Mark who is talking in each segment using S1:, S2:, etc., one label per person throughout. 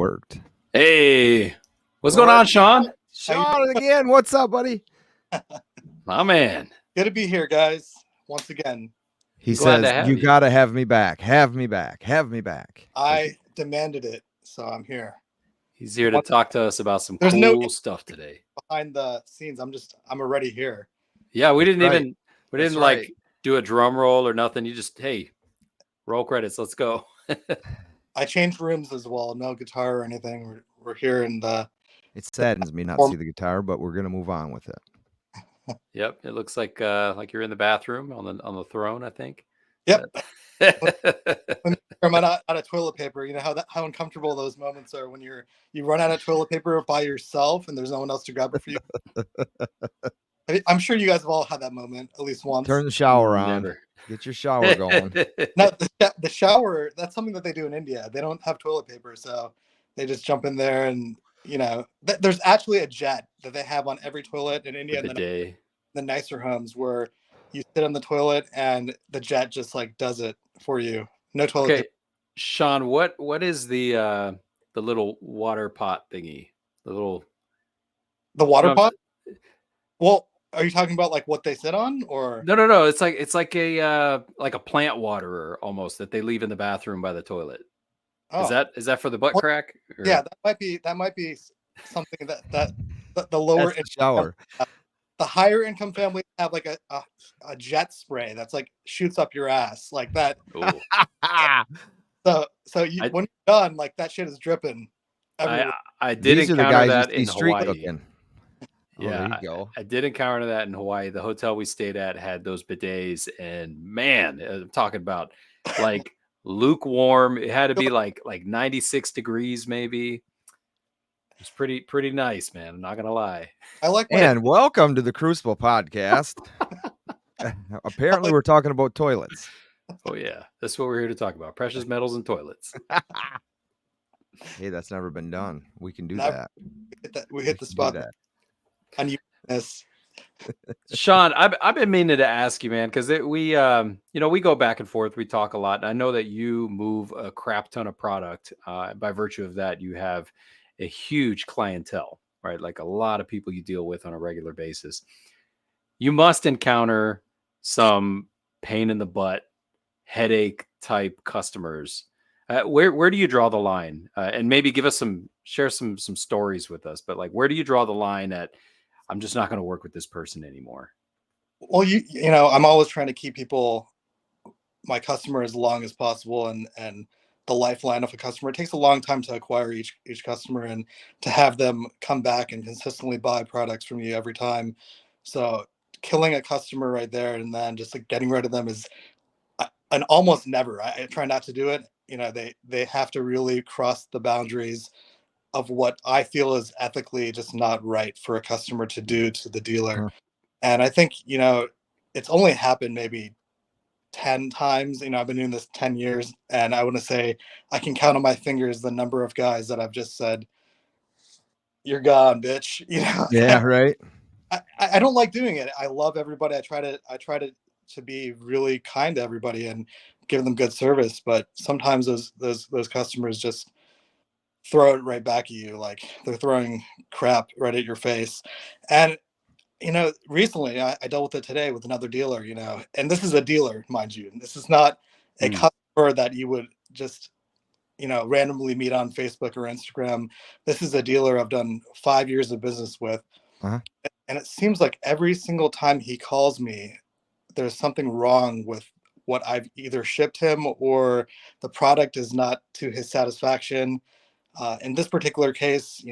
S1: worked.
S2: Hey, what's going on, Sean?
S1: Sean again. What's up, buddy?
S2: My man.
S3: Good to be here, guys. Once again.
S1: He says, you got to have me back. Have me back. Have me back.
S3: I demanded it, so I'm here.
S2: He's here to talk to us about some cool stuff today.
S3: Behind the scenes, I'm already here.
S2: Yeah, we didn't like do a drum roll or nothing. You just, hey, roll credits. Let's go.
S3: I changed rooms as well. No guitar or anything. We're here in the.
S1: It saddens me not to see the guitar, but we're gonna move on with it.
S2: Yep, it looks like you're in the bathroom on the throne, I think.
S3: Yep. I'm out of toilet paper. You know how uncomfortable those moments are when you run out of toilet paper by yourself and there's no one else to grab it for you. I'm sure you guys have all had that moment at least once.
S1: Turn the shower on. Never. Get your shower going.
S3: No, the shower, that's something that they do in India. They don't have toilet paper, so they just jump in there and, there's actually a jet that they have on every toilet in India and the nicer homes where you sit on the toilet and the jet just does it for you. No toilet paper.
S2: Sean, what is the little water pot thingy? The
S3: water pot? Well, are you talking about what they sit on or
S2: no? It's like a plant waterer almost that they leave in the bathroom by the toilet. Oh. Is that for the butt crack? Or?
S3: Yeah, that might be something that the lower
S1: shower.
S3: The higher income families have a jet spray that's shoots up your ass like that. When you're done, that shit is dripping.
S2: I did encounter that in Hawaii.
S1: Cooking.
S2: Yeah, there you go. I did encounter that in Hawaii. The hotel we stayed at had those bidets, and man, I'm talking about lukewarm. It had to be like 96 degrees, maybe. It's pretty nice, man. I'm not gonna lie.
S1: And welcome to the Crucible Podcast. Apparently, we're talking about toilets.
S2: Oh yeah, that's what we're here to talk about: precious metals and toilets.
S1: Hey, that's never been done. We can do that.
S3: We hit the spot.
S2: Sean, I've been meaning to ask you, man, because we go back and forth. We talk a lot. And I know that you move a crap ton of product. By virtue of that, you have a huge clientele, right? Like a lot of people you deal with on a regular basis. You must encounter some pain in the butt, headache type customers. Where do you draw the line? And maybe share some stories with us. But where do you draw the line at? I'm just not going to work with this person anymore.
S3: Well, I'm always trying to keep my customer as long as possible, and the lifeline of a customer. It takes a long time to acquire each customer and to have them come back and consistently buy products from you every time. So killing a customer right there and then just getting rid of them is an almost never. I try not to do it. They have to really cross the boundaries of what I feel is ethically just not right for a customer to do to the dealer. Uh-huh. And I think, it's only happened maybe 10 times. I've been doing this 10 years, and I want to say I can count on my fingers the number of guys that I've just said, "You're gone, bitch."
S1: Yeah, right.
S3: I don't like doing it. I love everybody. I try to be really kind to everybody and give them good service, but sometimes those customers just throw it right back at you, like they're throwing crap right at your face. And recently I dealt with it today with another dealer, and this is a dealer, mind you, and this is not a customer that you would just randomly meet on Facebook or Instagram. This is a dealer I've done 5 years of business with. Uh-huh. And it seems like every single time he calls me, there's something wrong with what I've either shipped him or the product is not to his satisfaction. In this particular case,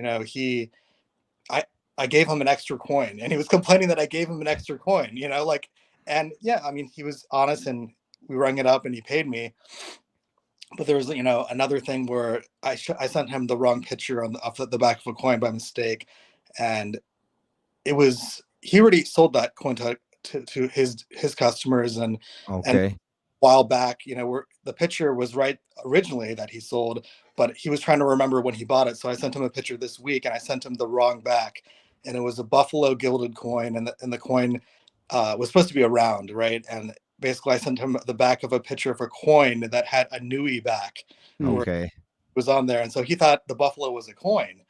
S3: I gave him an extra coin, and he was complaining that I gave him an extra coin, and yeah, I mean, he was honest, and we rang it up and he paid me. But there was, another thing where I sent him the wrong picture off the back of a coin by mistake. And he already sold that coin to his customers. And,
S1: okay.
S3: And a while back, where the picture was right originally that he sold, but he was trying to remember when he bought it. So I sent him a picture this week, and I sent him the wrong back, and it was a buffalo gilded coin, and the coin was supposed to be a round, right? And basically I sent him the back of a picture of a coin that had a Nui back.
S1: Okay.
S3: was on there, and so he thought the buffalo was a coin,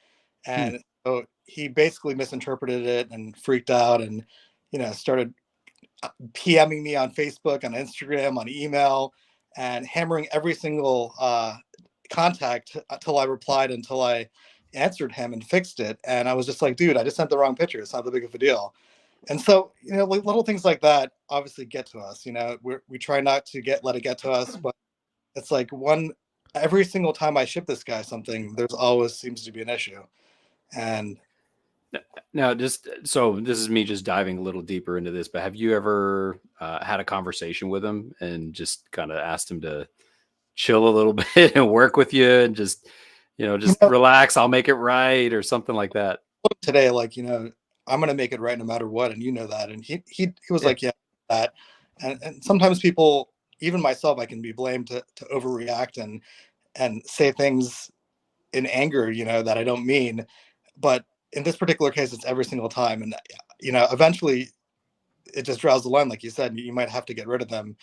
S3: and so he basically misinterpreted it and freaked out, and started PMing me on Facebook, on Instagram, on email, and hammering every single contact until I replied, until I answered him and fixed it. And I was just like, dude, I just sent the wrong picture. It's not that big of a deal. And so, little things like that obviously get to us. We try not to let it get to us, but it's like every single time I ship this guy something, there's always seems to be an issue. And
S2: now, just so this is me just diving a little deeper into this, but have you ever had a conversation with him and just kind of asked him to chill a little bit and work with you and just relax, I'll make it right, or something like that?
S3: Today, like, I'm going to make it right no matter what. And that. And he was like, yeah, that. And sometimes people, even myself, I can be blamed to overreact and say things in anger, that I don't mean. But in this particular case, it's every single time. And, eventually it just draws the line. Like you said, you might have to get rid of them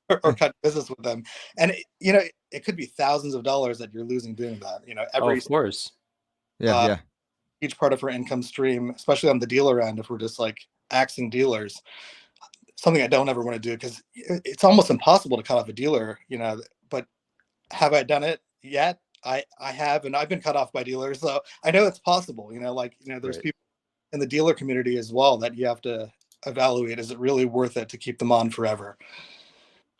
S3: or cut business with them. And, it could be thousands of dollars that you're losing doing that,
S2: of course.
S1: Yeah.
S3: Each part of our income stream, especially on the dealer end, if we're just like axing dealers, something I don't ever want to do, because it's almost impossible to cut off a dealer, but have I done it yet? I have, and I've been cut off by dealers, so I know it's possible. There's
S2: Right.
S3: people in the dealer community as well that you have to evaluate. Is it really worth it to keep them on forever?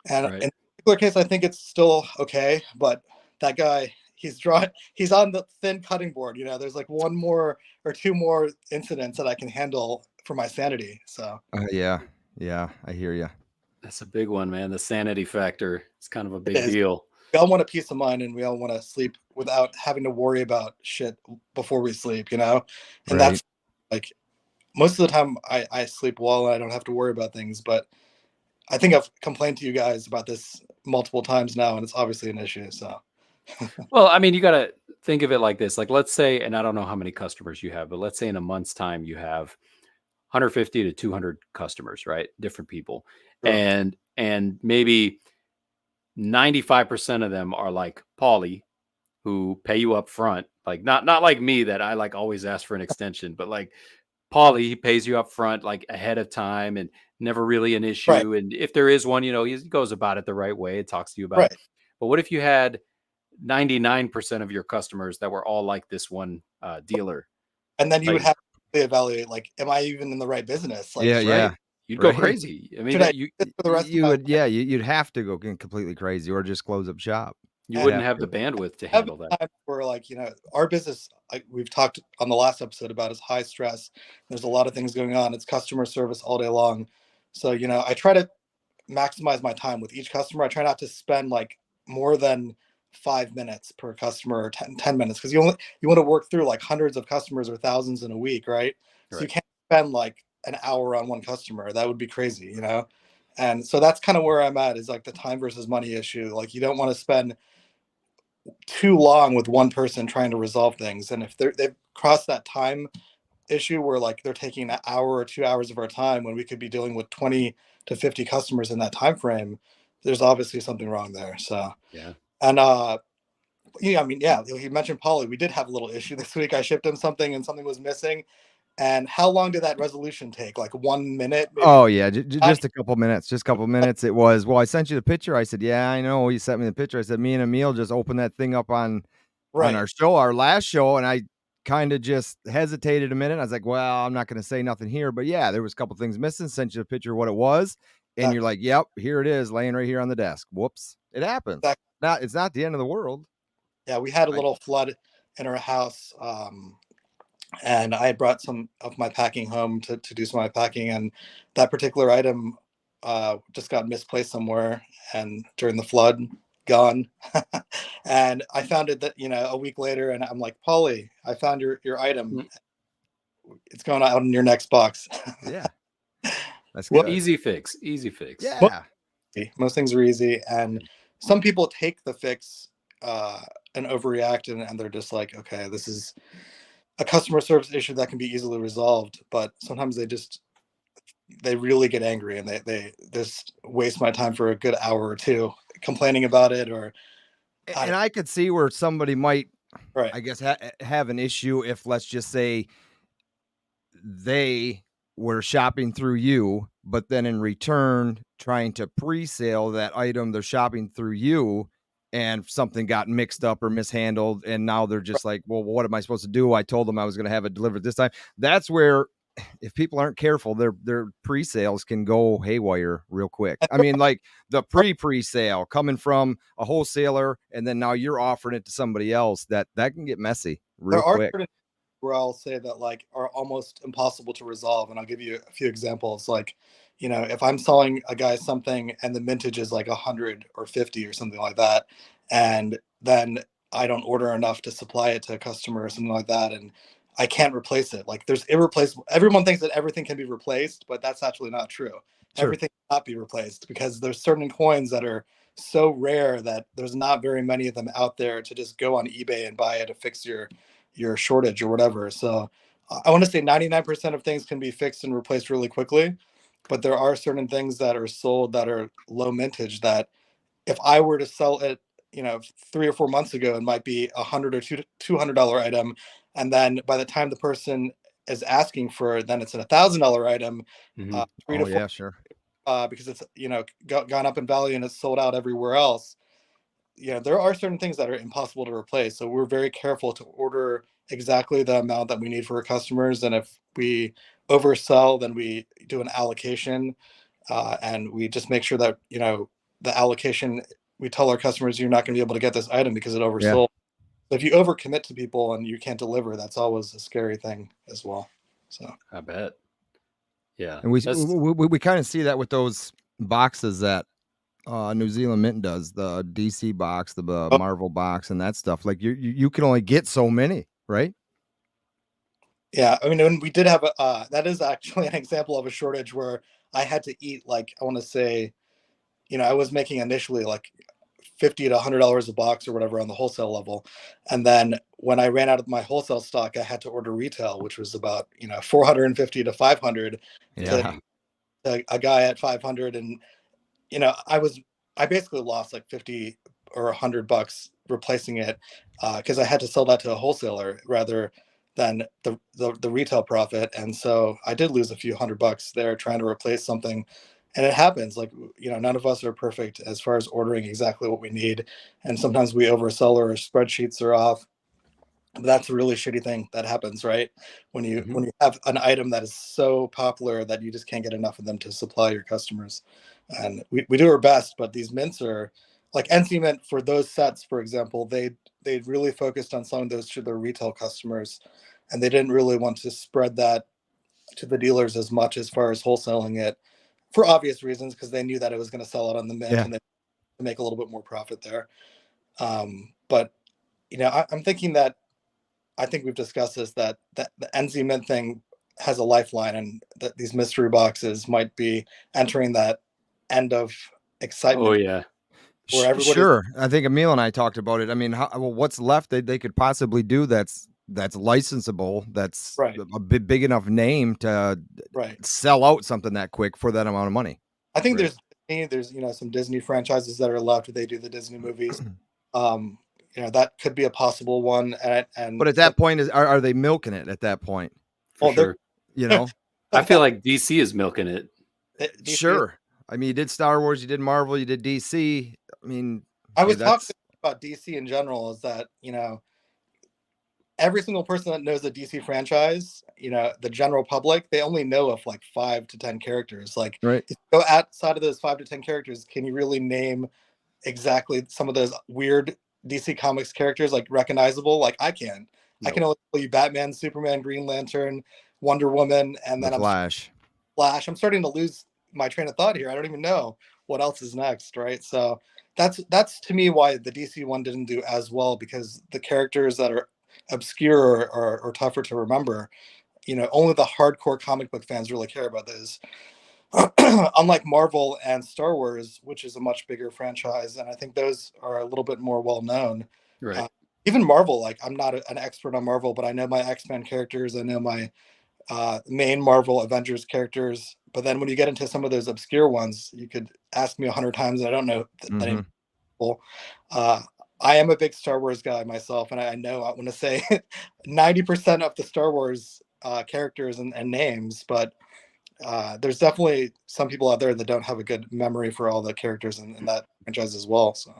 S3: And
S2: Right.
S3: in this particular case, I think it's still okay, but that guy, he's on the thin cutting board. There's like one more or two more incidents that I can handle for my sanity. So
S1: Yeah, I hear you.
S2: That's a big one, man. The sanity factor. It's kind of a big deal.
S3: We all want a peace of mind, and we all want to sleep without having to worry about shit before we sleep, and
S1: right.
S3: That's like most of the time I sleep well and I don't have to worry about things. But I think I've complained to you guys about this multiple times now, and it's obviously an issue. So,
S2: Well, I mean, you got to think of it like this. Like, let's say, and I don't know how many customers you have, but let's say in a month's time you have 150 to 200 customers, right? Different people.
S3: sure.
S2: And maybe 95% of them are like Pauly, who pay you up front. Like not like me, that I like always ask for an extension, but like Pauly, he pays you up front, like ahead of time, and never really an issue.
S3: Right.
S2: And if there is one, he goes about it the right way, and talks to you about
S3: Right.
S2: it. But what if you had 99% of your customers that were all like this one dealer?
S3: And then you would
S2: Like,
S3: have to evaluate, like, am I even in the right business? Like,
S1: Yeah.
S2: you'd go
S1: Right.
S2: crazy. I mean,
S3: should I do this for the rest of
S1: You
S3: my
S1: would,
S3: life?
S1: you'd have to go completely crazy or just close up shop.
S2: you
S3: And
S2: wouldn't
S1: have
S2: have the
S1: to.
S2: bandwidth to
S3: Have
S2: handle that.
S3: time where, like, our business, like we've talked on the last episode about, is high stress. There's a lot of things going on. It's customer service all day long. So, I try to maximize my time with each customer. I try not to spend like more than 5 minutes per customer, or 10 minutes, because you want to work through like hundreds of customers or thousands in a week, right? So you
S2: Right.
S3: can't spend like an hour on one customer. That would be crazy. And so that's kind of where I'm at, is like the time versus money issue. Like, you don't want to spend too long with one person trying to resolve things. And if they've crossed that time issue where like they're taking an hour or 2 hours of our time when we could be dealing with 20 to 50 customers in that time frame, there's obviously something wrong there. So,
S2: Yeah.
S3: and I mean, yeah, you mentioned Pauly. We did have a little issue this week. I shipped him something and something was missing. And how long did that resolution take? Like 1 minute, maybe?
S1: Oh yeah, just a couple minutes. Just a couple minutes. It was, well, I sent you the picture. I said, yeah, I know. You sent me the picture. I said, me and Emil just opened that thing up on
S3: Right.
S1: our last show, and I kind of just hesitated a minute. I was like, well, I'm not going to say nothing here, but yeah, there was a couple things missing. Sent you a picture of what it was, and you're like, yep, here it is, laying right here on the desk. Whoops, it happens.
S3: Exactly.
S1: It's not the end of the world.
S3: Yeah, we had a little flood in our house. And I brought some of my packing home to do some of my packing, and that particular item just got misplaced somewhere, and during the flood, gone. And I found it that a week later, and I'm like, Pauly, I found your item. It's going out in your next box.
S1: Yeah, that's
S3: Well,
S1: good.
S2: Easy fix.
S1: Yeah,
S3: most things are easy, and some people take the fix and overreact, and they're just like, okay, this is a customer service issue that can be easily resolved. But sometimes they really get angry, and they just waste my time for a good hour or two complaining about it.
S1: And I could see where somebody might,
S3: Right.
S1: I guess, have an issue if, let's just say, they were shopping through you, but then in return trying to pre-sale that item they're shopping through you, and something got mixed up or mishandled, and now they're just like, well, what am I supposed to do? I told them I was going to have it delivered this time. That's where, if people aren't careful, their pre-sales can go haywire real quick. I mean, like the pre-sale coming from a wholesaler, and then now you're offering it to somebody else, that can get messy real
S3: There are
S1: quick.
S3: certain where I'll say that like are almost impossible to resolve. And I'll give you a few examples. Like, if I'm selling a guy something and the mintage is like 100 or 50 or something like that, and then I don't order enough to supply it to a customer or something like that, and I can't replace it. Like there's irreplaceable. Everyone thinks that everything can be replaced, but that's actually not true.
S1: Sure.
S3: Everything cannot be replaced because there's certain coins that are so rare that there's not very many of them out there to just go on eBay and buy it to fix your shortage or whatever. So I want to say 99% of things can be fixed and replaced really quickly, but there are certain things that are sold that are low mintage that if I were to sell it, 3 or 4 months ago, it might be $100 or $200 item, and then by the time the person is asking for it, then it's an $1,000 item, three to
S1: Oh
S3: four,
S1: yeah, sure.
S3: because it's gone up in value and it's sold out everywhere else. There are certain things that are impossible to replace. So we're very careful to order exactly the amount that we need for our customers. And if we oversell, then we do an allocation, and we just make sure that, the allocation, we tell our customers, you're not going to be able to get this item because it
S1: Yeah.
S3: oversold. So if you overcommit to people and you can't deliver, that's always a scary thing as well. So
S2: I bet. Yeah.
S1: And we kind of see that with those boxes that New Zealand Mint does, the DC box, the
S3: oh,
S1: Marvel box, and that stuff. Like you can only get so many, right?
S3: yeah, I mean, when we did have that is actually an example of a shortage where I had to eat, like, I want to say, I was making initially like $50 to $100 a box or whatever on the wholesale level, and then when I ran out of my wholesale stock, I had to order retail, which was about 450 to 500 to,
S1: Yeah.
S3: to a guy at 500, and I basically lost like 50 or $100 replacing it, because I had to sell that to a wholesaler rather than the retail profit, and so I did lose a few $100 there trying to replace something. And it happens, like, none of us are perfect as far as ordering exactly what we need, and sometimes we oversell or our spreadsheets are off. But that's a really shitty thing that happens, right? When you
S2: Mhm.
S3: when you have an item that is so popular that you just can't get enough of them to supply your customers. And we do our best, but these mints are like NC Mint. For those sets, for example, they really focused on selling those to their retail customers, and they didn't really want to spread that to the dealers as much as far as wholesaling it, for obvious reasons, because they knew that it was going to sell out on the mint
S1: Yeah.
S3: and they make a little bit more profit there. But I'm thinking that, I think we've discussed this, that the NZ Mint thing has a lifeline, and that these mystery boxes might be entering that end of
S2: Oh
S3: excitement
S2: yeah.
S3: where everybody's
S1: Sure. I think Emil and I talked about it. I mean, what's left they could possibly do that's licensable, that's
S3: right,
S1: a big enough name to
S3: right.
S1: sell out something that quick for that amount of money.
S3: I think
S2: Right.
S3: there's some Disney franchises that are left. They do the Disney movies. Um, that could be a possible one, and
S1: But at that point, are they milking it at that point?
S2: For
S3: well,
S2: sure.
S1: You know?
S2: I feel like DC is milking it.
S3: DC.
S1: Sure. I mean, you did Star Wars, you did Marvel, you did DC. I mean,
S3: I
S1: dude,
S3: was talking
S1: that's
S3: about DC in general. Is that every single person that knows the DC franchise, the general public, they only know of like 5 to 10 characters. Like,
S1: right.
S3: if you go outside of those 5 to 10 characters, can you really name exactly some of those weird DC Comics characters, like recognizable? Like I can. I can
S2: Nope.
S3: only tell you Batman, Superman, Green Lantern, Wonder Woman, and
S1: The
S3: then
S1: Flash.
S3: Flash. I'm starting to lose my train of thought here. I don't even know what else is next, right? So that's to me why the DC one didn't do as well, because the characters that are obscure or tougher to remember, only the hardcore comic book fans really care about those. Unlike Marvel and Star Wars, which is a much bigger franchise, and I think those are a little bit more well known.
S2: Right.
S3: Uh, Even Marvel, like, I'm not an expert on Marvel, but I know my X-Men characters. I know my main Marvel Avengers characters. But then when you get into some of those obscure ones, you could ask me 100 times, and I don't know the name
S1: Hmm.
S3: of people. Uh, I am a big Star Wars guy myself, and I know I want to say 90% of the Star Wars characters and names, but there's definitely some people out there that don't have a good memory for all the characters in that franchise as well. So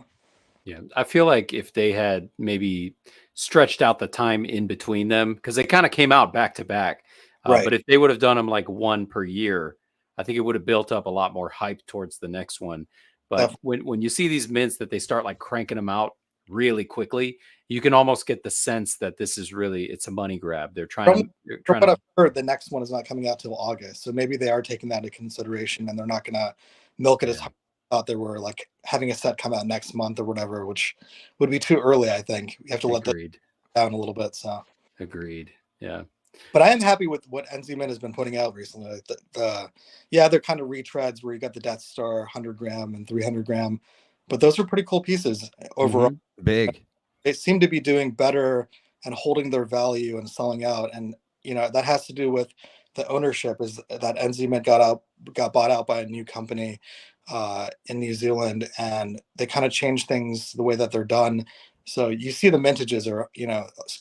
S2: Yeah, I feel like if they had maybe stretched out the time in between them, because they kind of came out back to back,
S3: right,
S2: but if they would have done them like one per year, I think it would have built up a lot more hype towards the next one. But
S3: definitely.
S2: when you see these mints that they start like cranking them out really quickly, you can almost get the sense that this is really it's a money grab. They're trying
S3: From
S2: to they're
S3: from
S2: trying
S3: what
S2: to
S3: I've heard, the next one is not coming out till August, so maybe they are taking that into consideration, and they're not gonna milk it as
S2: yeah,
S3: hard. I thought they were like having a set come out next month or whatever, which would be too early. I think you have to let that
S2: agreed,
S3: down a little bit. So.
S2: agreed. Yeah.
S3: But I am happy with what NZ Mint has been putting out recently. Like yeah, they're kind of retreads where you got the Death Star 100 gram and 300 gram, but those are pretty cool pieces overall.
S2: Hmm.
S1: Big.
S3: They seem to be doing better and holding their value and selling out. And that has to do with the ownership. Is that NZ Mint got bought out by a new company in New Zealand, and they kind of changed things the way that they're done. So you see the mintages are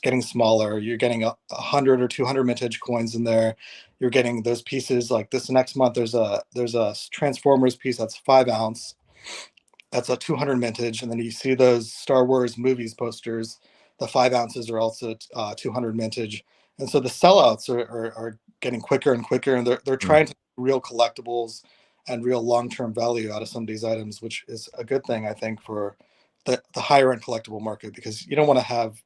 S3: getting smaller. You're getting 100 or 200 mintage coins in there. You're getting those pieces like this next month. There's a Transformers piece that's 5 ounce. That's a 200 mintage, and then you see those Star Wars movies posters. The 5 ounces are also 200 mintage, and so the sellouts are getting quicker and quicker, and they're
S1: Mm.
S3: trying to real collectibles and real long-term value out of some of these items, which is a good thing, I think, for the higher end collectible market, because you don't want to have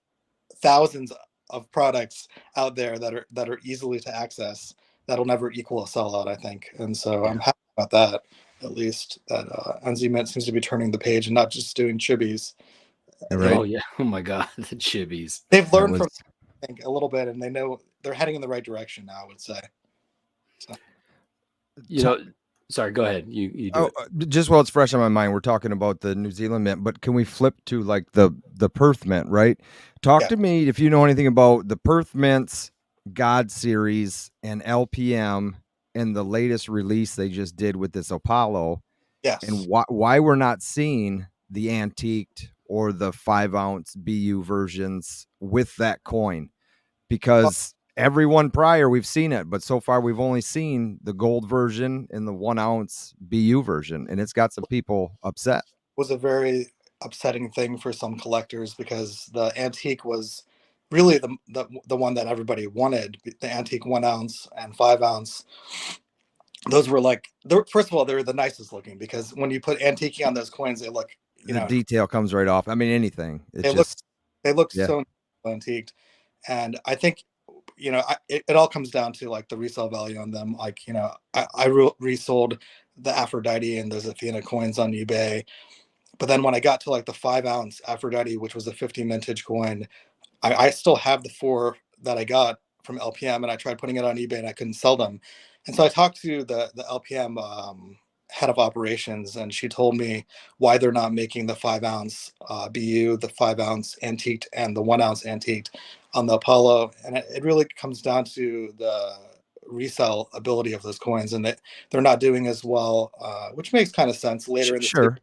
S3: thousands of products out there that are easily to access that'll never equal a sellout, I think. And so I'm
S2: Yeah.
S3: happy about that, at least that NZ Mint seems to be turning the page and not just doing chibis.
S1: Right.
S2: Oh yeah. Oh my God, the chibis.
S3: They've
S1: That
S3: learned
S1: was
S3: from, I think, a little bit, and they know they're heading in the right direction now, I would say. So.
S2: You know, sorry. Go ahead. You do
S1: Oh,
S2: it.
S1: just while it's fresh on my mind, we're talking about the New Zealand mint, but can we flip to like the Perth mint, right? Talk
S3: Yeah.
S1: to me if you know anything about the Perth mints, God series, and LPM, and the latest release they just did with this Apollo, and
S3: Yes.
S1: why we're not seeing the antiqued or the 5 ounce BU versions with that coin, because everyone prior we've seen it, but so far we've only seen the gold version and the 1 ounce BU version, and it's got some people upset.
S3: Was a very upsetting thing for some collectors, because the antique was really the one that everybody wanted. The antique 1 ounce and 5 ounce. Those were like, first of all, they were the nicest looking, because when you put antique on those coins, they look,
S1: The detail comes right off. I mean, anything. It's
S3: they look
S1: just,
S3: they look
S1: yeah,
S3: so antiqued. And I think it all comes down to like the resale value on them. Like I resold the Aphrodite and those Athena coins on eBay. But then when I got to like the 5 ounce Aphrodite, which was a 50 mintage coin, I still have the four that I got from LPM, and I tried putting it on eBay and I couldn't sell them. And so I talked to the LPM head of operations, and she told me why they're not making the 5 ounce BU, the 5 ounce antiqued, and the 1 ounce antiqued on the Apollo. And it really comes down to the resell ability of those coins, and that they're not doing as well, which makes kind of sense later in the series.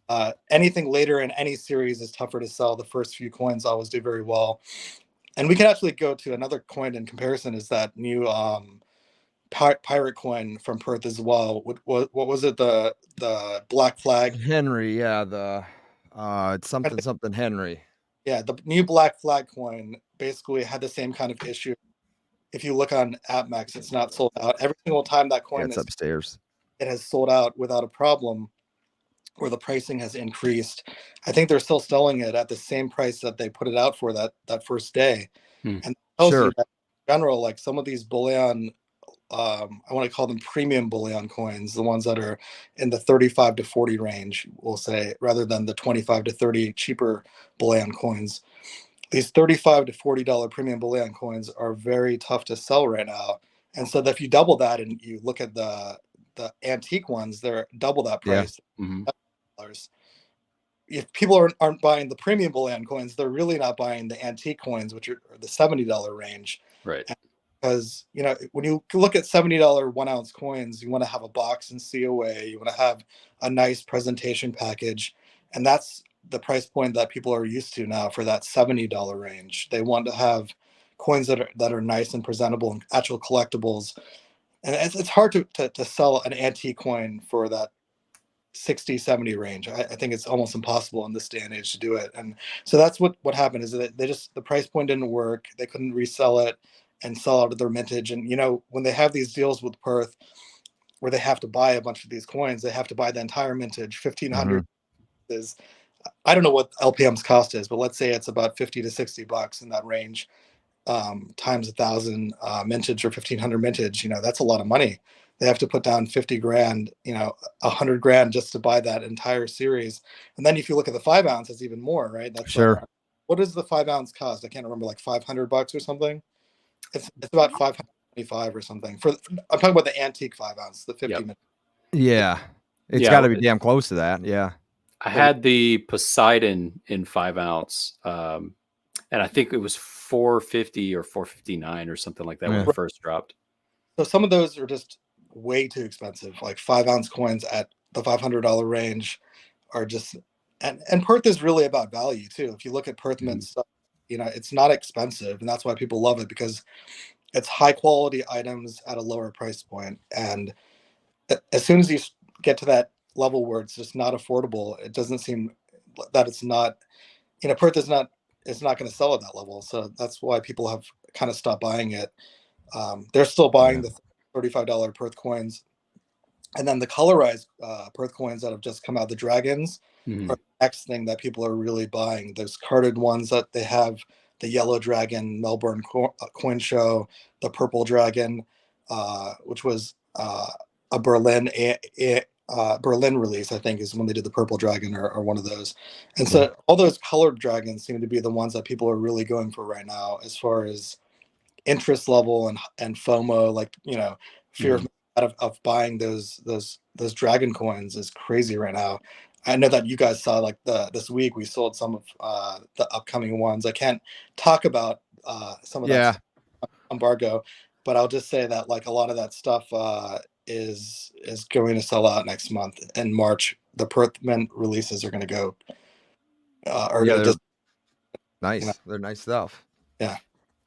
S1: sure.
S3: Anything later in any series is tougher to sell. The first few coins always do very well. And we can actually go to another coin in comparison, is that new pirate coin from Perth as well. What was it? The Black Flag.
S1: Henry, yeah, it's
S3: I
S1: something
S3: think,
S1: something Henry.
S3: yeah, the new Black Flag coin basically had the same kind of issue. If you look on AppMax, it's not sold out. Every single time that
S1: Yeah,
S3: coin
S1: it's upstairs.
S3: it has sold out without a problem, where the pricing has increased. I think they're still selling it at the same price that they put it out for that first day.
S2: Hmm.
S3: And it tells
S1: Sure.
S3: you that in general, like some of these bullion, I want to call them premium bullion coins, the ones that are in the 35 to 40 range, we'll say, rather than the 25 to 30 cheaper bullion coins. These 35 to $40 premium bullion coins are very tough to sell right now. And so that if you double that and you look at the antique ones, they're double that
S1: Yeah.
S3: price.
S2: Hmm.
S3: If people aren't buying the premium bullion coins, they're really not buying the antique coins, which are the $70 range.
S2: Right.
S3: Because when you look at $70 1 ounce coins, you want to have a box and COA. You want to have a nice presentation package, and that's the price point that people are used to now for that $70 range. They want to have coins that are nice and presentable and actual collectibles. And it's hard to sell an antique coin for that 60, 70 range. I think it's almost impossible in this day and age to do it. And so that's what happened, is that the price point didn't work. They couldn't resell it and sell out of their mintage. And when they have these deals with Perth where they have to buy a bunch of these coins, they have to buy the entire mintage, 1,500 is, I don't know what LPM's cost is, but let's say it's about 50 to $60 in that range, times 1,000 mintage or 1,500 mintage. That's a lot of money. They have to put down 50 grand, 100 grand just to buy that entire series. And then if you look at the 5 ounce, it's even more, right? That's
S1: Sure.
S3: What does the 5 ounce cost? I can't remember, like $500 or something. It's about 525 or something. I'm talking about the antique 5 ounce, the 50 minutes.
S1: Yeah. It's got to be damn close to that. Yeah.
S2: I had the Poseidon in 5 ounce, and I think it was $450 or $459 or something like that when it first dropped.
S3: So some of those are just way too expensive. Like 5 ounce coins at the $500 range are just, and Perth is really about value too. If you look at Perth Mint stuff, it's not expensive, and that's why people love it, because it's high quality items at a lower price point. And as soon as you get to that level where it's just not affordable, it doesn't seem that it's not, Perth is not, it's not going to sell at that level. So that's why people have kind of stopped buying it. They're still buying the $35 Perth coins. And then the colorized Perth coins that have just come out, the dragons, are the next thing that people are really buying. Those carded ones that they have, the yellow dragon Melbourne coin show, the purple dragon, which was a Berlin Berlin release, I think, is when they did the purple dragon, or one of those. And so all those colored dragons seem to be the ones that people are really going for right now, as far as interest level and FOMO, like, fear of buying those dragon coins is crazy right now. I know that you guys saw, like, this week we sold some of the upcoming ones. I can't talk about some of that embargo, but I'll just say that, like, a lot of that stuff is going to sell out next month. In March, the Perth Mint releases are going to go.
S1: They're nice. They're nice stuff.
S3: Yeah.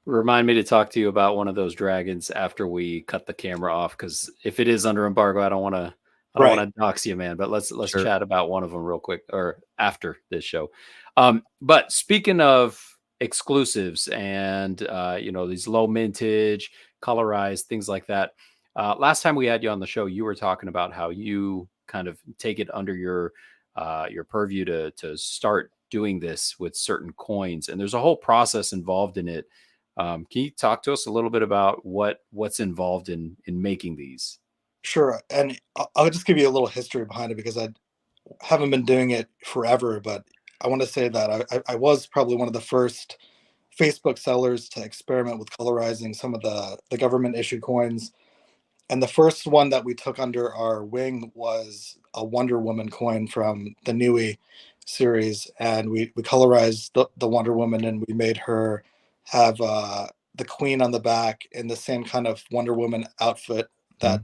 S2: Remind me to talk to you about one of those dragons after we cut the camera off, because if it is under embargo, I don't want to dox you, man. But let's chat about one of them real quick, or after this show. But speaking of exclusives and these low mintage, colorized, things like that. Last time we had you on the show, you were talking about how you kind of take it under your purview to start doing this with certain coins, and there's a whole process involved in it. Can you talk to us a little bit about what's involved in making these?
S3: Sure. And I'll just give you a little history behind it, because I haven't been doing it forever, but I want to say that I was probably one of the first Facebook sellers to experiment with colorizing some of the government issued coins. And the first one that we took under our wing was a Wonder Woman coin from the Nui series. And we colorized the Wonder Woman, and we made her have the queen on the back in the same kind of Wonder Woman outfit that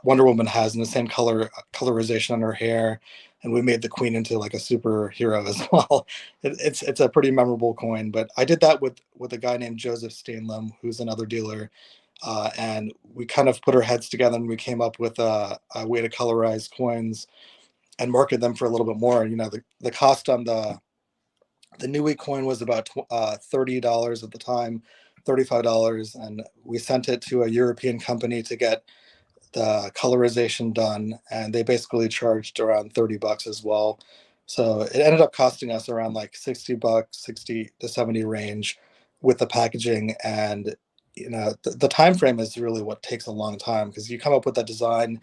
S3: Wonder Woman has, in the same colorization on her hair. And we made the queen into like a superhero as well. It's a pretty memorable coin. But I did that with a guy named Joseph Stainlam, who's another dealer. And we kind of put our heads together, and we came up with a way to colorize coins and market them for a little bit more. The cost on the Nui coin was about $30 at the time, $35, and we sent it to a European company to get the colorization done, and they basically charged around $30 as well. So it ended up costing us around like $60, 60 to 70 range with the packaging. And the time frame is really what takes a long time, because you come up with that design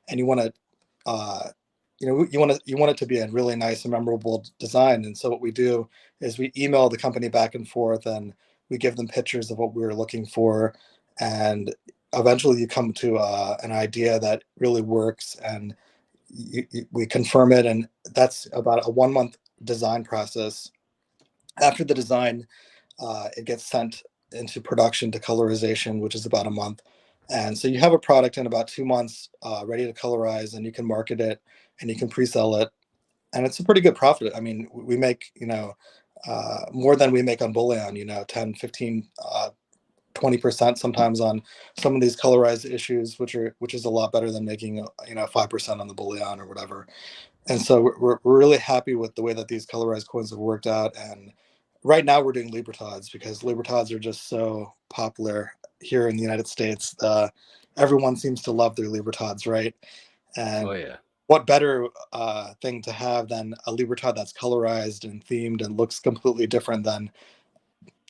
S3: and you want to you want it to be a really nice and memorable design. And so what we do is we email the company back and forth, and we give them pictures of what we were looking for, and eventually you come to an idea that really works, and we confirm it. And that's about a 1 month design process. After the design, it gets sent into production to colorization, which is about a month. And so you have a product in about 2 months ready to colorize, and you can market it and you can pre-sell it. and it's a pretty good profit. I mean, we make, more than we make on Bullion, 10, 15, 20% sometimes on some of these colorized issues, which is a lot better than making 5% on the Bullion or whatever. And so we're really happy with the way that these colorized coins have worked out. And right now we're doing Libertads because Libertads are just so popular here in the United States. Everyone seems to love their Libertads, right?
S2: Oh
S3: And
S2: yeah.
S3: what better thing to have than a Libertad that's colorized and themed and looks completely different than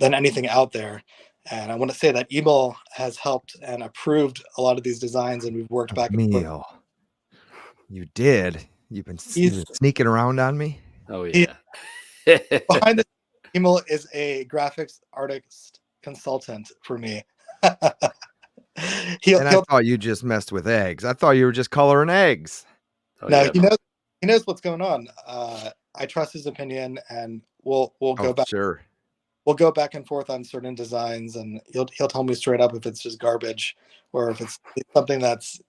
S3: anything out there. And I want to say that Emil has helped and approved a lot of these designs, and we've worked back and forth.
S1: Emil, you did. You've been
S3: He's
S1: sneaking around on me.
S2: Oh
S3: he,
S2: yeah.
S3: behind the Emil is a graphics artist consultant for me.
S1: And I thought you just messed with eggs. I thought you were just coloring eggs.
S2: Oh,
S3: no,
S2: yeah.
S3: he knows what's going on. I trust his opinion, and we'll go back.
S1: Sure.
S3: We'll go back and forth on certain designs, and he'll tell me straight up if it's just garbage or if it's something that's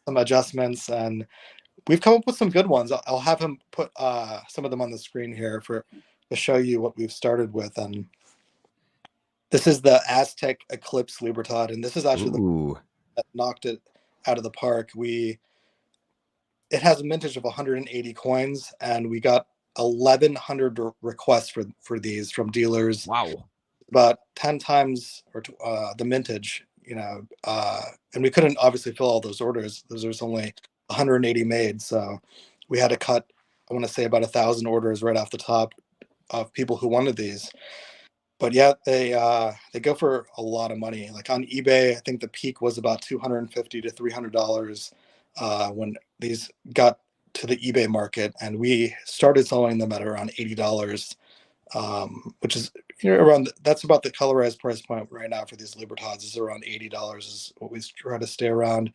S3: some adjustments. And we've come up with some good ones. I'll have him put some of them on the screen here to show you what we've started with. And this is the Aztec Eclipse Libertad, and this is actually the that knocked it out of the park. It has a mintage of 180 coins, and we got 1,100 requests for these from dealers.
S1: Wow.
S3: About 10 times the mintage, and we couldn't obviously fill all those orders. There's only 180 made, so we had to cut, I want to say, about 1,000 orders right off the top of people who wanted these. But yeah, they go for a lot of money. Like on eBay, I think the peak was about $250 to $300 when these got to the eBay market, and we started selling them at around $80, which is that's about the colorized price point right now for these Libertads is around $80 is what we try to stay around.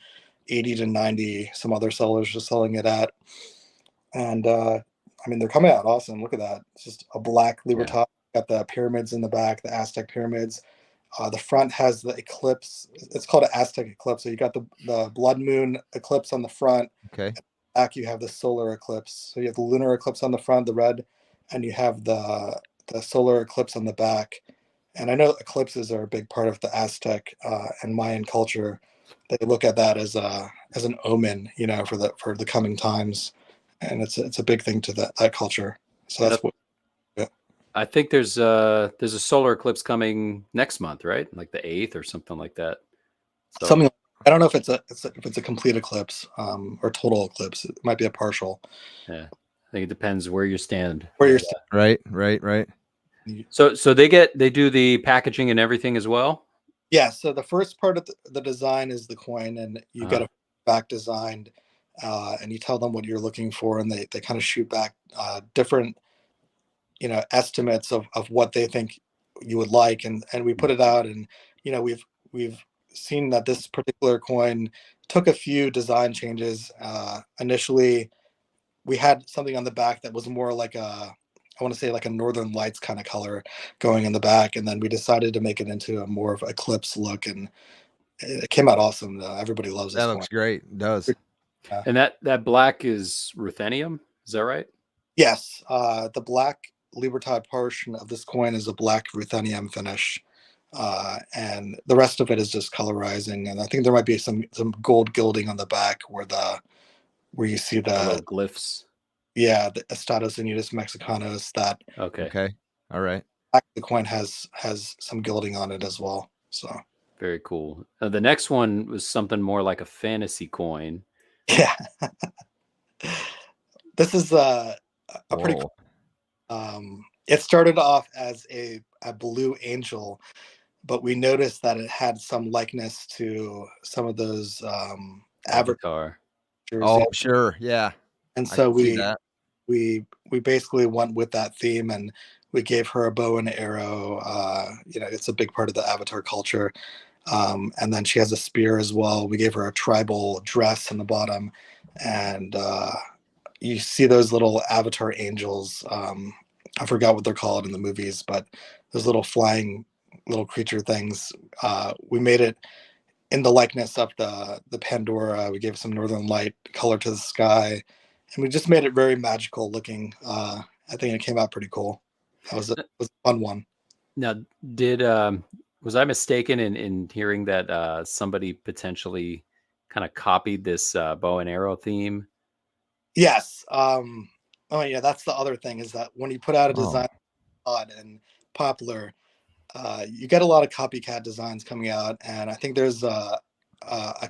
S3: 80 to 90. Some other sellers are selling it at, and I mean, they're coming out awesome. Look at that. It's just a black Libertad. Yeah. Got the pyramids in the back, the Aztec pyramids. The front has the eclipse. It's called an Aztec eclipse. So you got the blood moon eclipse on the front.
S1: Okay.
S3: Back you have the solar eclipse. So you have the lunar eclipse on the front, the red, and you have the solar eclipse on the back. And I know eclipses are a big part of the Aztec and Mayan culture. They look at that as an omen, for the coming times, and it's a big thing to that culture. So that's what. Yeah.
S2: I think there's a solar eclipse coming next month, right? Like the 8th or something like that. So,
S3: something. I don't know if it's a complete eclipse or total eclipse. It might be a partial.
S2: Yeah, I think it depends where you stand.
S3: Where you're
S1: right.
S2: So they do the packaging and everything as well.
S3: Yeah. So the first part of the design is the coin, and you get a back designed, and you tell them what you're looking for, and they kind of shoot back different, estimates of what they think you would like, and we put it out, and we've seen that this particular coin took a few design changes. Initially, we had something on the back that was more like I want to say like a Northern Lights kind of color going in the back, and then we decided to make it into a more of an eclipse look, and it came out awesome. Everybody loves this.
S1: That looks great. It does.
S2: And that black is ruthenium. Is that right?
S3: Yes. The black Libertad portion of this coin is a black ruthenium finish. And the rest of it is just colorizing, and I think there might be some gold gilding on the back where you see the
S2: little glyphs.
S3: Yeah, the Estados Unidos Mexicanos. That
S2: okay,
S1: all right.
S3: The coin has some gilding on it as well. So
S2: very cool. The next one was something more like a fantasy coin.
S3: Yeah, this is a pretty cool. It started off as a blue angel, but we noticed that it had some likeness to some of those
S2: Avatar.
S1: Oh, sure, yeah.
S3: And so we basically went with that theme, and we gave her a bow and arrow. It's a big part of the Avatar culture. And then she has a spear as well. We gave her a tribal dress on the bottom, and you see those little Avatar angels. I forgot what they're called in the movies, but those little flying little creature things. We made it in the likeness of the Pandora. We gave some Northern Light color to the sky, and we just made it very magical looking. I think it came out pretty cool. That was a fun one.
S2: Now, did was I mistaken in hearing that somebody potentially kind of copied this bow and arrow theme?
S3: Yes. Oh yeah, that's the other thing, is that when you put out a design
S1: Oh,
S3: and popular, you get a lot of copycat designs coming out, and I think there's a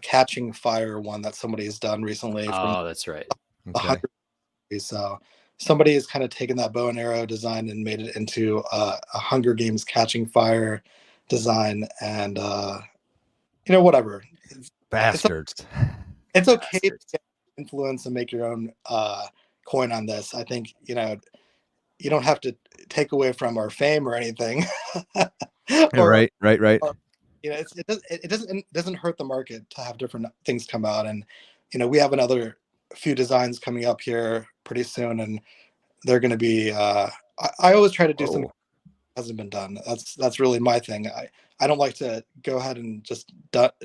S3: catching fire one that somebody has done recently from
S2: Oh, that's right.
S3: a
S1: okay.
S3: hundred. So somebody has kind of taken that bow and arrow design and made it into a Hunger Games catching fire design, and whatever. It's
S1: Bastards.
S3: it's okay to
S2: Bastards.
S3: get influence and make your own coin on this. I think you don't have to take away from our fame or anything. or,
S1: Right, right, right.
S3: or it doesn't hurt the market to have different things come out, and we have another few designs coming up here pretty soon, and they're going to be I always try to do something
S1: Whoa.
S3: that hasn't been done. That's really my thing. I don't like to go ahead and just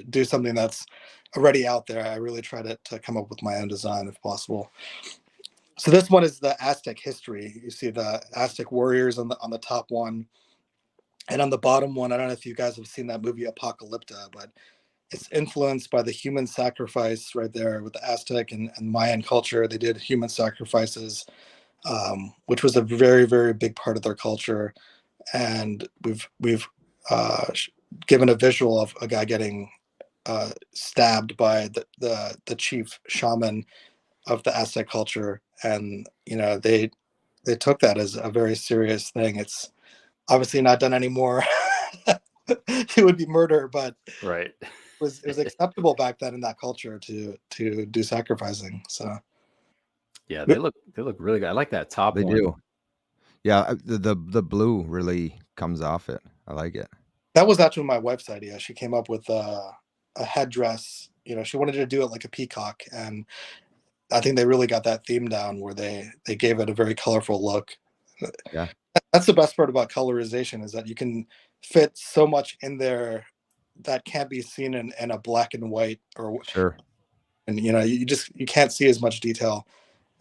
S3: do something that's already out there. I really try to come up with my own design if possible. So this one is the Aztec history. You see the Aztec warriors on the top one, and on the bottom one, I don't know if you guys have seen that movie Apocalypta, but it's influenced by the human sacrifice right there with the Aztec and Mayan culture. They did human sacrifices, which was a very, very big part of their culture. And we've given a visual of a guy getting stabbed by the chief shaman of the Aztec culture, and they took that as a very serious thing. It's obviously not done anymore. It would be murder, but
S2: Right.
S3: it was acceptable back then in that culture to do sacrificing. So
S2: Yeah, they look really good. I like that top
S1: They
S2: one.
S1: do. Yeah, the blue really comes off it. I like it.
S3: that was actually my wife's idea. She came up with a headdress. She wanted to do it like a peacock, and I think they really got that theme down where they gave it a very colorful look.
S1: Yeah,
S3: That's the best part about colorization, is that you can fit so much in there that can't be seen in a black and white,
S1: sure.
S3: and you can't see as much detail.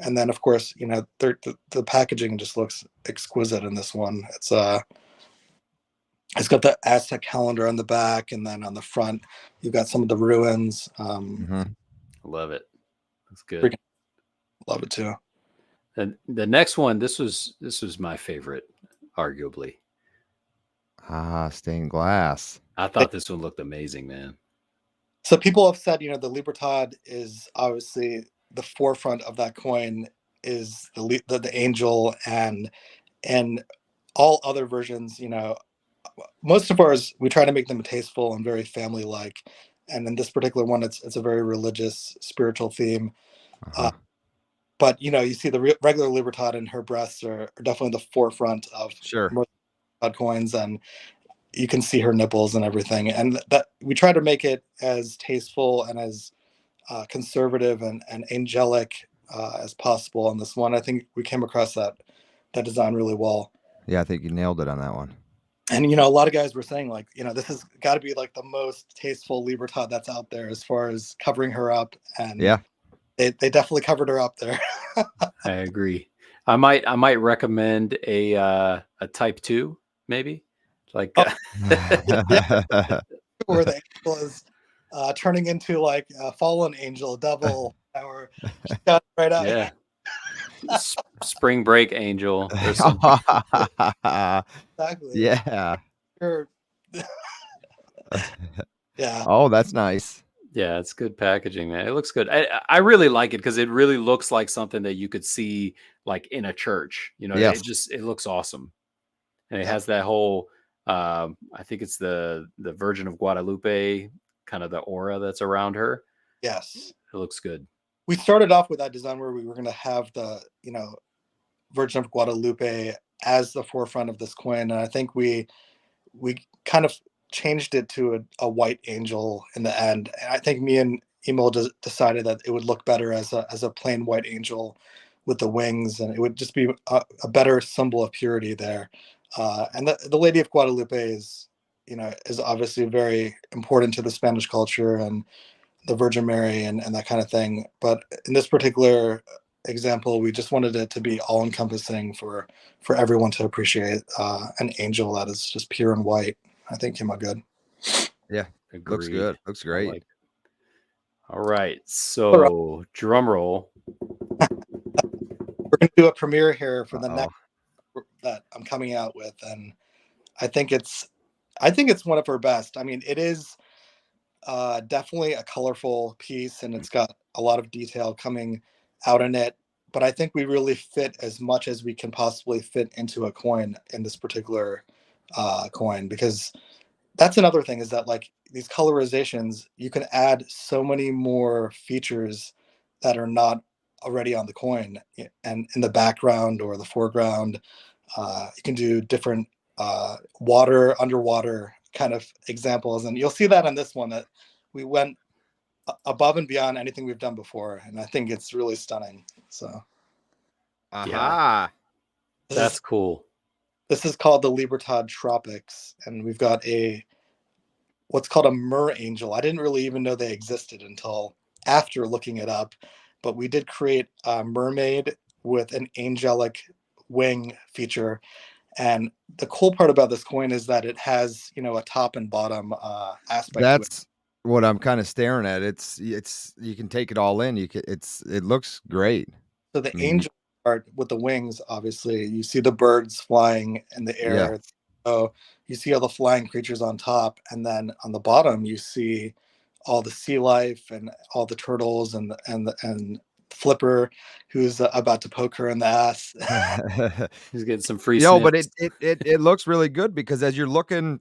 S3: And then of course the packaging just looks exquisite in this one. It's got the Aztec calendar on the back, and then on the front you've got some of the ruins.
S1: Hmm.
S2: Love it. That's good.
S3: Freaking love it too.
S2: And the next one, this was my favorite, arguably.
S1: Stained glass.
S2: I thought this one looked amazing, man.
S3: So people have said, the Libertad is obviously the forefront of that coin, is the angel, and all other versions. Most of ours, we try to make them tasteful and very family like, and in this particular one, it's a very religious, spiritual theme.
S1: Uh-huh.
S3: But you see the regular Libertad, and her breasts are definitely the forefront of
S1: Sure.
S3: most Libertad coins, and you can see her nipples and everything, and that we try to make it as tasteful and as conservative and angelic as possible on this one. I think we came across that design really well.
S1: Yeah, I think you nailed it on that one.
S3: And a lot of guys were saying, like, this has got to be like the most tasteful Libertad that's out there as far as covering her up, and
S1: Yeah.
S3: they definitely covered her up there.
S2: I agree. I might recommend a Type 2, maybe. Like
S3: Where the angel is turning into like a fallen angel, devil, or got right out.
S2: yeah. Spring break angel. There's some
S3: Exactly.
S1: Yeah.
S3: Sure. Yeah.
S1: Oh, that's nice.
S2: Yeah, it's good packaging, man. It looks good. I really like it because it really looks like something that you could see like in a church.
S1: Yes.
S2: It looks awesome. And it has that whole I think it's the Virgin of Guadalupe, kind of the aura that's around her.
S3: Yes.
S2: It looks good.
S3: We started off with that design where we were going to have the, Virgin of Guadalupe as the forefront of this coin. And I think we kind of changed it to a white angel in the end. And I think me and Emil decided that it would look better as a plain white angel with the wings, and it would just be a better symbol of purity there. And the Lady of Guadalupe is obviously very important to the Spanish culture, and the Virgin Mary and that kind of thing. But in this particular example, we just wanted it to be all encompassing for everyone to appreciate an angel that is just pure and white. I think came out good.
S1: Yeah, looks
S2: Agreed.
S1: good. Looks
S2: I
S1: great.
S2: like it. All right. So drum roll.
S3: We're going to do a premiere here for the
S1: Uh-oh.
S3: next that I'm coming out with, and I think it's one of her best. I mean, it is definitely a colorful piece, and it's got a lot of detail coming out in it. But I think we really fit as much as we can possibly fit into a coin in this particular coin, because that's another thing, is that like these colorizations, you can add so many more features that are not already on the coin, and in the background or the foreground. You can do different water, underwater kind of examples, and you'll see that on this one, that we went above and beyond anything we've done before, and I think it's really stunning. So
S1: Aha.
S2: That's cool.
S3: This is called the Libertad Tropics, and we've got what's called a mer angel. I didn't really even know they existed until after looking it up, but we did create a mermaid with an angelic wing feature. And the cool part about this coin is that it has, a top and bottom aspect to it.
S1: That's what I'm kind of staring at. It's you can take it all in. It looks great.
S3: So the
S1: I mean,
S3: angel part with the wings, obviously, you see the birds flying in the air.
S1: Yeah.
S3: So you see all the flying creatures on top, and then on the bottom you see all the sea life and all the turtles and Flipper, who's about to poke her in the ass.
S2: He's getting some free
S1: but
S2: snips.
S1: it looks really good, because as you're looking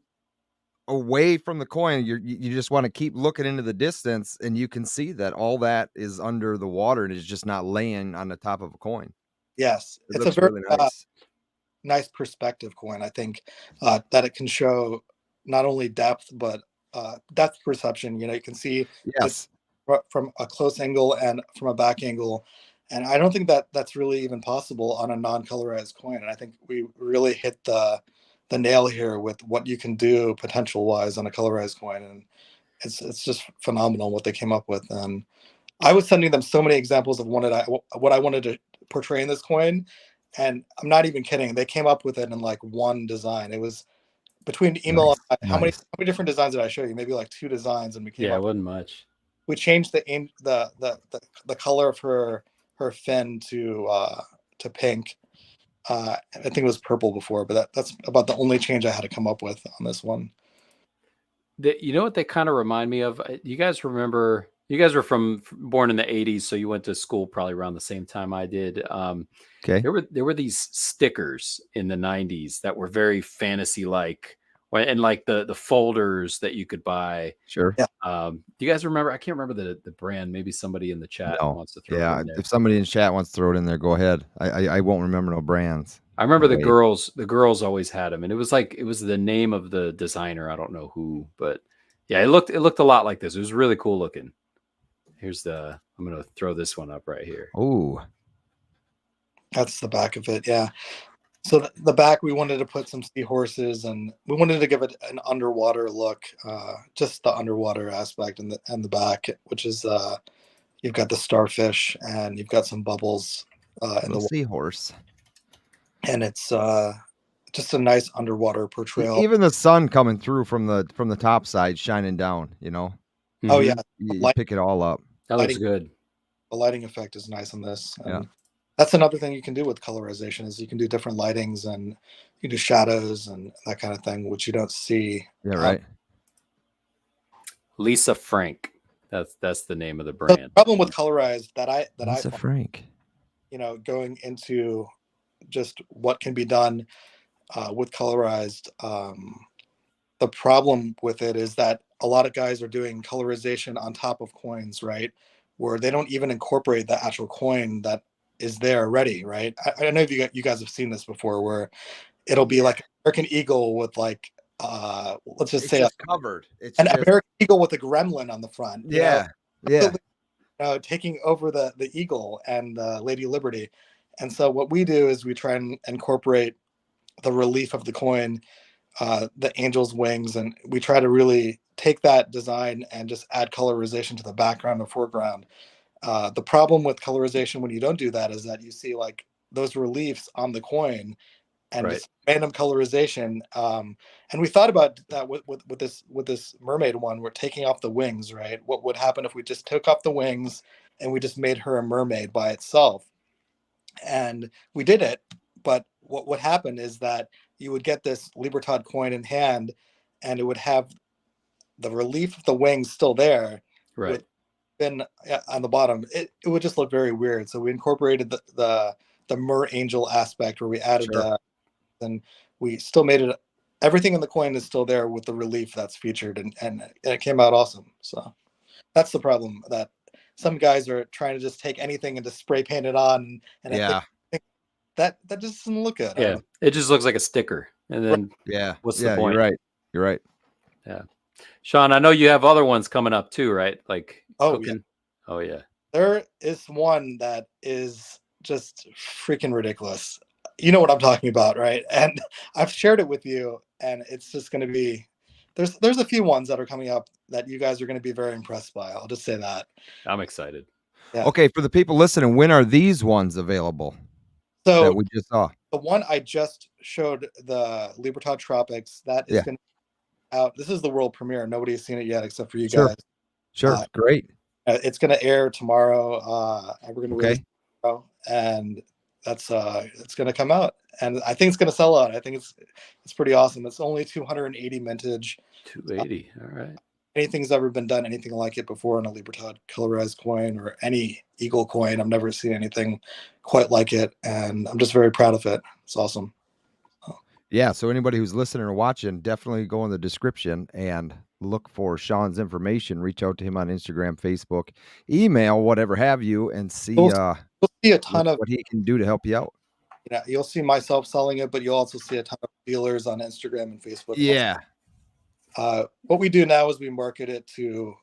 S1: away from the coin, you just want to keep looking into the distance, and you can see that all that is under the water and is just not laying on the top of a coin.
S3: Yes,
S1: It
S3: it's a
S1: looks
S3: very
S1: really nice.
S3: nice perspective coin. I think that it can show not only depth, but depth perception. You can see it
S1: Yes.
S3: from a close angle and from a back angle, and I don't think that that's really even possible on a non-colorized coin. And I think we really hit the nail here with what you can do potential wise on a colorized coin, and it's just phenomenal what they came up with. And I was sending them so many examples of what I wanted to portray in this coin, and I'm not even kidding. They came up with it in like one design. It was between email.
S1: Nice.
S3: How many
S1: Nice.
S3: different designs did I show you? Maybe like 2 designs, and we came
S2: Yeah, it
S3: up.
S2: wasn't much.
S3: We changed the color of her fin to pink. I think it was purple before, but that's about the only change I had to come up with on this one.
S2: You know what they kind of remind me of? You guys remember? You guys were born in the '80s, so you went to school probably around the same time I did.
S1: Okay.
S2: There were these stickers in the '90s that were very fantasy like, and like the folders that you could buy.
S1: Sure.
S3: Yeah.
S2: Do you guys remember? I can't remember the brand. Maybe somebody in the chat
S1: No.
S2: wants to throw it
S1: Yeah.
S2: in there.
S1: If somebody in chat wants to throw it in there, go ahead. I won't remember no brands.
S2: I remember
S1: Wait.
S2: the girls always had them, and it was the name of the designer. I don't know who, but yeah, it looked a lot like this. It was really cool looking. I'm going to throw this one up right here.
S1: Oh,
S3: That's the back of it. Yeah. So the back, we wanted to put some seahorses, and we wanted to give it an underwater look, just the underwater aspect and the back, which is you've got the starfish and you've got some bubbles in the water,
S1: seahorse.
S3: and it's just a nice underwater portrayal.
S1: Even the sun coming through from the top side, shining down.
S3: Oh yeah,
S1: You pick it all up.
S2: That looks good.
S3: The lighting effect is nice on this, and
S1: Yeah.
S3: that's another thing you can do with colorization, is you can do different lightings, and you can do shadows and that kind of thing, which you don't see.
S1: Yeah. Right.
S2: Lisa Frank. That's the name of the
S3: The
S2: brand.
S3: problem with colorized that I
S1: Lisa
S3: find,
S1: Frank.
S3: going into just what can be done with colorized. The problem with it is that a lot of guys are doing colorization on top of coins, right? Where they don't even incorporate the actual coin that is there already, right? I don't know if you guys have seen this before, where it'll be like an American eagle with like, let's just
S1: It's
S3: say
S1: just covered. It's
S3: an
S1: just
S3: American eagle with a gremlin on the front.
S1: yeah. Yeah.
S3: Taking over the eagle and Lady Liberty. And so what we do is we try and incorporate the relief of the coin, the angel's wings, and we try to really take that design and just add colorization to the background and foreground. The problem with colorization when you don't do that is that you see like those reliefs on the coin and
S2: Right.
S3: just random colorization. And we thought about that with this mermaid one. We're taking off the wings, right? What would happen if we just took off the wings and we just made her a mermaid by itself? And we did it, but what would happen is that you would get this Libertad coin in hand, and it would have the relief of the wings still there
S2: Right.
S3: with fin on the bottom. It would just look very weird. So we incorporated the mer angel aspect where we added
S2: Sure.
S3: that, and we still made it. Everything in the coin is still there with the relief that's featured, and it came out awesome. So that's the problem, that some guys are trying to just take anything and just spray paint it on, and I think
S1: Yeah.
S3: that just doesn't look good. I don't
S2: Yeah.
S3: know.
S2: It just looks like a sticker. And
S3: Right.
S2: then
S1: Yeah.
S2: what's the
S1: Yeah. You're
S2: point?
S1: right. You're right.
S2: Yeah. Sean, I know you have other ones coming up too, right? Like
S3: Oh yeah,
S2: cooking. Oh yeah.
S3: there is one that is just freaking ridiculous. You know what I'm talking about, right? And I've shared it with you, and it's just going to be. There's a few ones that are coming up that you guys are going to be very impressed by. I'll just say that.
S2: I'm excited.
S3: Yeah.
S1: Okay, for the people listening, when are these ones available that
S3: So
S1: we just saw?
S3: the one I just showed, the Libertad Tropics, that is
S1: Yeah.
S3: going to out. This is the world premiere. Nobody's seen it yet except for you
S1: Sure.
S3: guys.
S1: Sure. Great.
S3: It's going to air tomorrow. And we're going to release
S1: Okay.
S3: it tomorrow, and that's it's going to come out, and I think it's going to sell out. I think it's pretty awesome. It's only 280 mintage.
S2: 280. All right.
S3: Anything's ever been done anything like it before in a Libertad colorized coin or any Eagle coin. I've never seen anything quite like it, and I'm just very proud of it. It's awesome.
S1: Yeah. So anybody who's listening or watching, definitely go in the description and look for Sean's information. Reach out to him on Instagram, Facebook, email, whatever have you, and see
S3: You'll see a ton of,
S1: what he can do to help you out.
S3: you'll see myself selling it, but you'll also see a ton of dealers on Instagram and Facebook.
S1: Yeah.
S3: What we do now is we market it to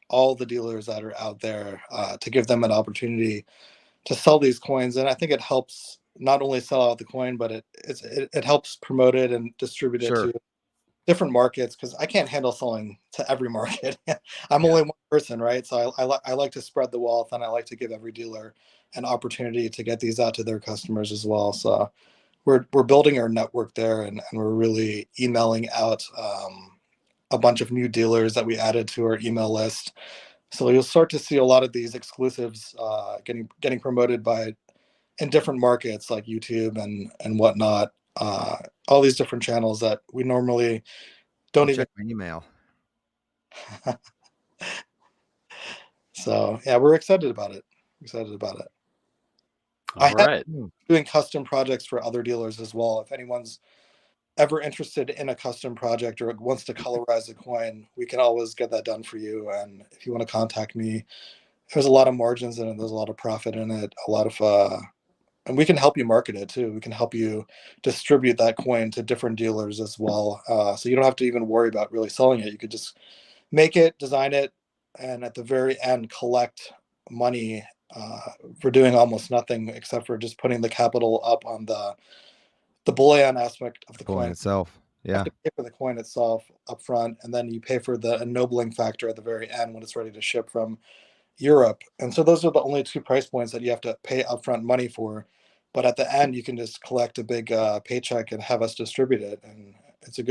S3: all the dealers that are out there, to give them an opportunity to sell these coins, and I think it helps not only sell out the coin, but it helps promote it and distribute it
S1: Sure.
S3: to different markets, because I can't handle selling to every market. I'm
S1: Yeah.
S3: only one person, right? So I like to spread the wealth, and I like to give every dealer an opportunity to get these out to their customers as well. So we're building our network there, and we're really emailing out a bunch of new dealers that we added to our email list. So you'll start to see a lot of these exclusives getting promoted by in different markets like YouTube and whatnot. All these different channels that we normally don't
S1: I'll
S3: even.
S1: check my email.
S3: So yeah, we're excited about it. Excited about it. I
S2: All
S3: have
S2: right.
S3: doing custom projects for other dealers as well. If anyone's ever interested in a custom project or wants to colorize a coin, we can always get that done for you. And if you want to contact me, there's a lot of margins in it. There's a lot of profit in it. A lot of and we can help you market it too. We can help you distribute that coin to different dealers as well. So you don't have to even worry about really selling it. You could just make it, design it, and at the very end collect money for doing almost nothing except for just putting the capital up on the bullion aspect of the
S1: Coin
S3: coin.
S1: itself.
S3: You have
S1: Yeah.
S3: to pay for the coin itself up front, and then you pay for the ennobling factor at the very end when it's ready to ship from Europe. And so those are the only two price points that you have to pay upfront money for. But at the end, you can just collect a big paycheck and have us distribute it. And it's a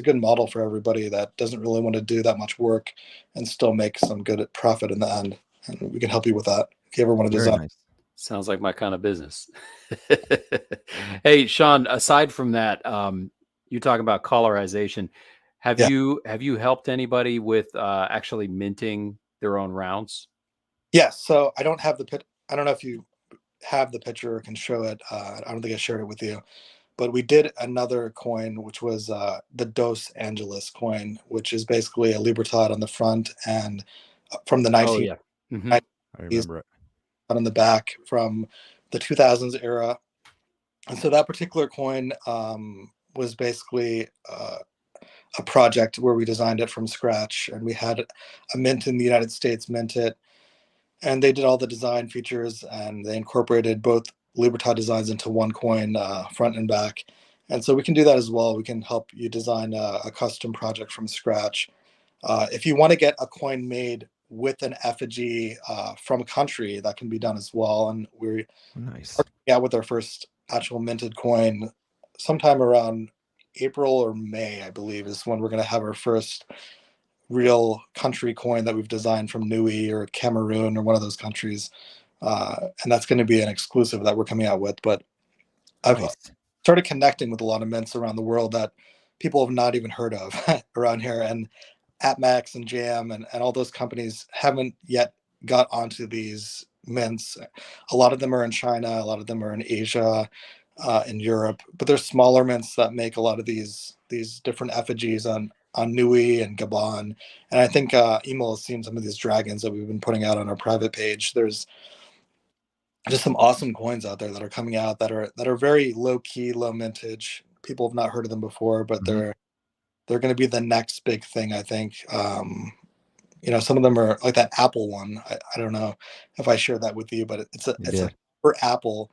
S3: good model for everybody that doesn't really want to do that much work and still make some good profit in the end. And we can help you with that if you ever want to
S1: Very
S3: design.
S1: nice.
S2: Sounds like my kind of business. Hey, Sean, aside from that, you talk about colorization. Have
S3: Yeah.
S2: you helped anybody with actually minting their own rounds?
S3: Yes. So I don't have the pit. I don't know if you have the picture or can show it. I don't think I shared it with you. But we did another coin, which was the Dos Angeles coin, which is basically a Libertad on the front and from the
S2: Oh
S3: 1990s
S2: yeah. Mhm.
S1: I remember it.
S3: on the back from the 2000s era. And so that particular coin was basically a project where we designed it from scratch, and we had a mint in the United States mint it, and they did all the design features, and they incorporated both Libertad designs into one coin, front and back. And so we can do that as well. We can help you design a custom project from scratch. If you want to get a coin made with an effigy from a country that can be done as well. And we're
S1: Nice.
S3: with our first actual minted coin sometime around April or May, I believe, is when we're going to have our first real country coin that we've designed from Nui or Cameroon or one of those countries. And that's going to be an exclusive that we're coming out with. But I've
S1: Nice.
S3: started connecting with a lot of mints around the world that people have not even heard of around here. And AppMax and Jam and all those companies haven't yet got onto these mints. A lot of them are in China, a lot of them are in Asia, in Europe, but there's smaller mints that make a lot of these different effigies on Nui and Gabon. And I think Emo has seen some of these dragons that we've been putting out on our private page. There's just some awesome coins out there that are coming out that are very low key, low mintage. People have not heard of them before, but
S1: Mhm.
S3: they're going to be the next big thing, I think. Some of them are like that Apple one. I don't know if I shared that with you, but it's
S1: You
S3: a
S1: did.
S3: for Apple,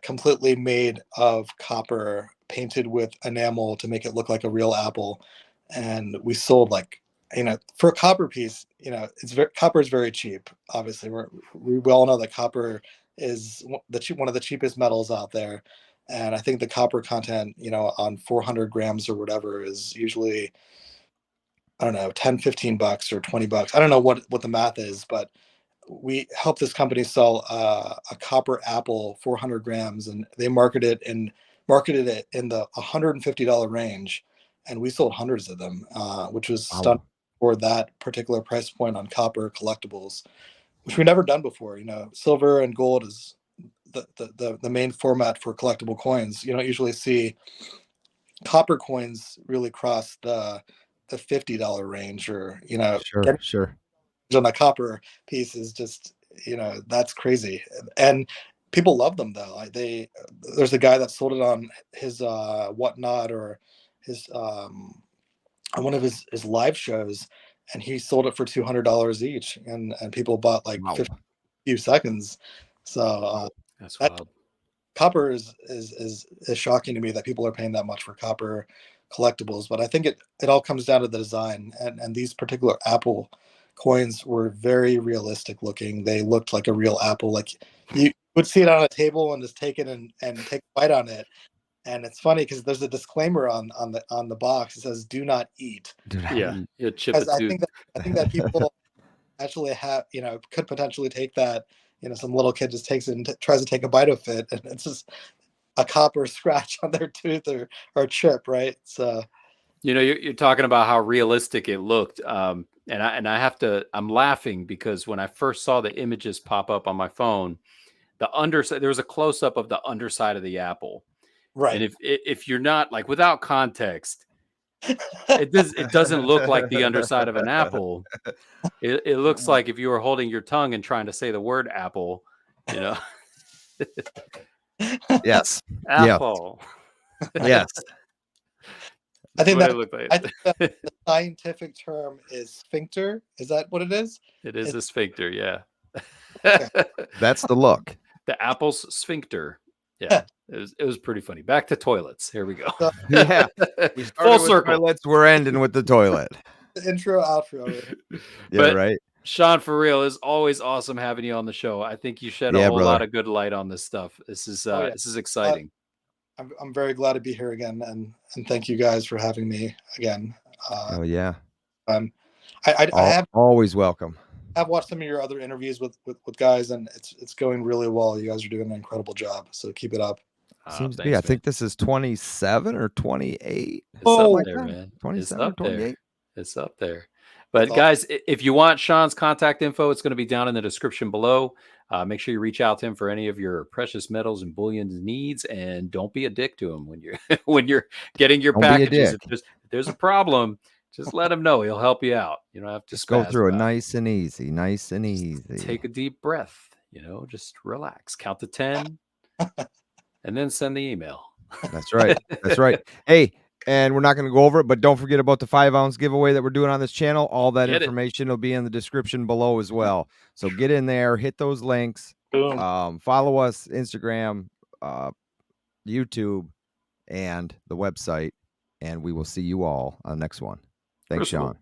S3: completely made of copper, painted with enamel to make it look like a real apple. And we sold for a copper piece, copper is very cheap. Obviously, we all know that copper is one of the cheapest metals out there. And I think the copper content, on 400 grams or whatever is usually, I don't know, 10, $15 or $20. I don't know what the math is, but we helped this company sell a copper apple 400 grams, and they marketed it in the $150 range, and we sold hundreds of them, which was stunning
S1: Wow.
S3: for that particular price point on copper collectibles, which we've never done before. Silver and gold is the main format for collectible coins. You don't usually see copper coins really cross the $50 range, or
S1: Sure. Sure.
S3: on a copper piece is just, that's crazy. And people love them though. There's a guy that sold it on his whatnot, or his on one of his live shows, and he sold it for $200 each, and people bought like
S1: Wow.
S3: 50 few seconds. So
S2: That's
S3: that
S2: wild.
S3: copper is shocking to me that people are paying that much for copper collectibles. But I think it all comes down to the design, and these particular Apple coins were very realistic looking. They looked like a real apple. Like you would see it on a table and just take it and take a bite on it. And it's funny because there's a disclaimer on the box. It says "Do not eat,"
S1: Dude,
S2: Yeah, you chip a
S3: because
S2: tooth.
S3: I think that people actually could potentially take that. Some little kid just takes it and tries to take a bite of it, and it's just a copper scratch on their tooth or chip, right? So
S2: You're talking about how realistic it looked, and I'm laughing because when I first saw the images pop up on my phone, the underside there was a close up of the underside of the apple, and
S3: right.
S2: if you're not like without context, it doesn't look like the underside of an apple. It looks like if you were holding your tongue and trying to say the word apple, you know,
S1: Yes. Yes.
S2: apple.
S1: Yes.
S3: I
S2: That's
S3: think
S2: what it
S3: that
S2: looked
S3: I think that
S2: like.
S3: the scientific term is sphincter. Is that what it is?
S2: It is
S3: It's
S2: a sphincter, yeah.
S3: okay.
S1: That's the look.
S2: The apple's sphincter. Yeah, it was pretty funny. Back to toilets. Here we go.
S3: So
S1: Yeah. We
S2: Full
S1: started with
S2: circle.
S1: toilets. We're ending with the toilet.
S3: the intro, outro.
S1: Yeah.
S2: But
S1: Right.
S2: Sean, for real, it's always awesome having you on the show. I think you shed a
S1: Yeah,
S2: whole lot
S1: brother.
S2: of good light on this stuff. This is
S3: Oh yeah.
S2: this is
S3: Uh,
S2: exciting.
S3: I'm very glad to be here again, and thank you guys for having me again.
S1: Oh yeah.
S3: Um, I
S1: Always welcome.
S3: have watched some of your other interviews with guys, and it's going really well. You guys are doing an incredible job, so keep it up.
S1: Seems to be. I
S2: Thanks, man.
S1: think this is 27 or 28.
S2: It's
S1: Something
S2: up
S3: Oh,
S1: like
S2: there,
S1: that.
S2: man. It's
S1: 27 or
S2: up there.
S1: 28.
S2: It's up there.
S3: that's
S2: But
S3: awesome.
S2: guys, if you want Sean's contact info, it's going to be down in the description below. Make sure you reach out to him for any of your precious metals and bullion needs, and don't be a dick to him when you're when you're getting your
S1: Don't be a
S2: packages.
S1: dick.
S2: If there's a problem, just let him know. He'll help you out. You don't have to
S1: Just go
S2: spaz
S1: through it
S2: about it.
S1: nice and easy. Nice and
S2: Just
S1: easy.
S2: take a deep breath. Just relax. Count to 10, and then send the email.
S1: That's right. That's right. Hey, and we're not going to go over it, but don't forget about the 5-ounce giveaway that we're doing on this channel. All that
S2: Get it.
S1: information will be in the description below as well. So get in there, hit those links,
S3: Boom.
S1: follow us, Instagram, YouTube, and the website, and we will see you all on the next one. Thanks,
S2: Crucible.
S1: Sean.